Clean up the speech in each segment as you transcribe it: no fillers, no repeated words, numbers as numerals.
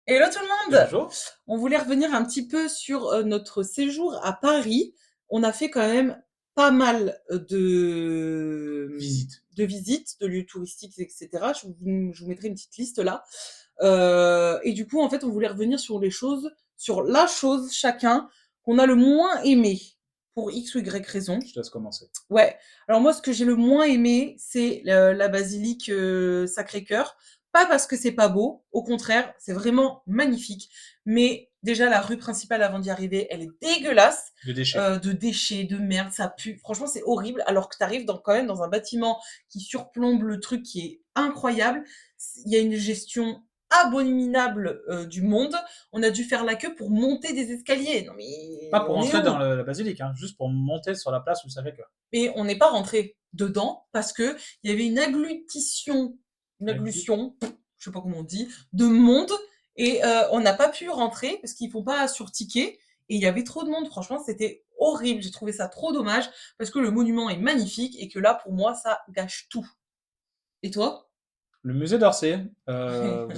Hello tout le Et monde! bonjour. On voulait revenir un petit peu sur notre séjour à Paris. On a fait quand même pas mal Visite. de visites, de lieux touristiques, etc. Je vous mettrai une petite liste là. Et du coup, en fait, on voulait revenir sur les choses, sur la chose chacun qu'on a le moins aimé pour X ou Y raison. Je te laisse commencer. Ouais. Alors moi, ce que j'ai le moins aimé, c'est la basilique Sacré-Cœur. Pas parce que c'est pas beau, au contraire, c'est vraiment magnifique. Mais déjà, la rue principale avant d'y arriver, elle est dégueulasse, De déchets. de déchets, de merde, ça pue. Franchement, c'est horrible. Alors que t'arrives quand même dans un bâtiment qui surplombe le truc, qui est incroyable. Il y a une gestion abominable du monde. On a dû faire la queue pour monter des escaliers. Non Pas mais pour on est entrer dans où? la basilique, hein, juste pour monter sur la place où ça fait que. Et on n'est pas rentré dedans parce que il y avait une Aglu- agglution, je sais pas comment on dit, de monde et on n'a pas pu rentrer parce qu'ils font pas sur ticket et il y avait trop de monde. Franchement, c'était horrible. J'ai trouvé ça trop dommage parce que le monument est magnifique et que là, pour moi, ça gâche tout. Et toi? Le musée d'Orsay, vous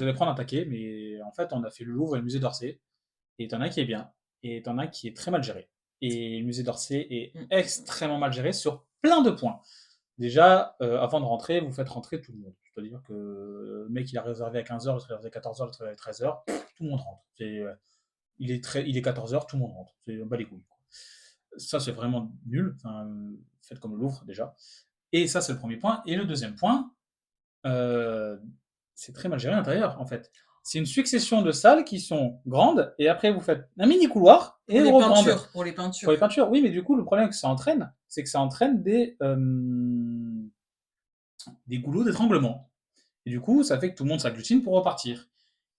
allez prendre un taquet, mais en fait, on a fait le Louvre et le musée d'Orsay. Et t'en as qui est bien, et t'en as qui est très mal géré. Et le musée d'Orsay est extrêmement mal géré sur plein de points. Déjà, avant de rentrer, vous faites rentrer tout le monde. C'est-à-dire que le mec, il a réservé à 15h, l'autre il a réservé à 14h, l'autre il a réservé à 13h, tout le monde rentre. Il est 14h, tout le monde rentre. C'est bas les couilles. Ça, c'est vraiment nul. Enfin, faites comme le Louvre, déjà. Et ça, c'est le premier point. Et le deuxième point, euh, c'est très mal géré à l'intérieur, en fait. C'est une succession de salles qui sont grandes, et après, vous faites un mini couloir et une grande. Pour les Pour les peintures. peintures, oui, mais du coup, le problème que ça entraîne, c'est que ça entraîne des goulots d'étranglement. Et du coup, ça fait que tout le monde s'agglutine pour repartir.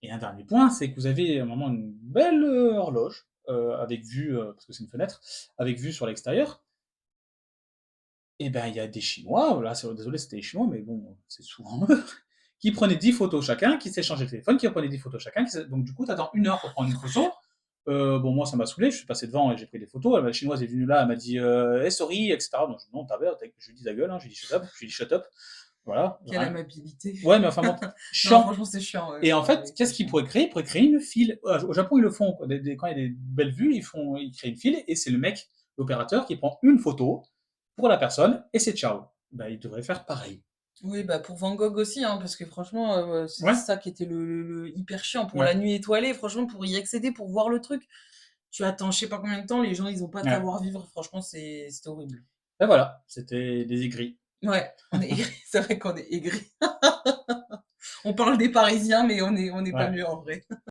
Et un dernier point, c'est que vous avez à un moment une belle horloge, avec vue, parce que c'est une fenêtre, avec vue sur l'extérieur. Et ben, il y a des Chinois, là, désolé, c'était les Chinois, mais bon, c'est souvent eux, qui prenaient 10 photos chacun, qui s'échangeaient le téléphone, qui prenaient 10 photos chacun. Donc, du coup, tu attends 1 heure pour prendre une photo. Bon, moi, ça m'a saoulé, je suis passé devant et j'ai pris des photos. La chinoise est venue là, elle m'a dit hey, sorry, etc. Donc, non, je lui dis ta gueule, hein, je lui dis shut up, je lui dis shut up. Voilà. Quelle amabilité. Ouais, mais enfin, bon, Non, chiant. franchement, c'est chiant. Ouais, Et en c'est fait, vrai que c'est qu'est-ce qu'ils chiant. pourraient créer? Ils pourraient créer une file. Au Japon, ils le font. Quand il y a des belles vues, ils créent une file et c'est le mec, l'opérateur, qui prend une photo pour la personne et c'est ciao. Bah, il devrait faire pareil. Oui, bah pour Van Gogh aussi, hein, parce que franchement, c'est Ouais, ça qui était le hyper chiant pour la ouais, nuit étoilée. Franchement, pour y accéder, pour voir le truc, tu attends je sais pas combien de temps, les gens ils ont pas de ouais. savoir-vivre. Franchement, c'était horrible. Et voilà, c'était des aigris. Ouais, on est aigris. C'est vrai qu'on est aigris. On parle des Parisiens, mais on est pas Ouais. mieux en vrai.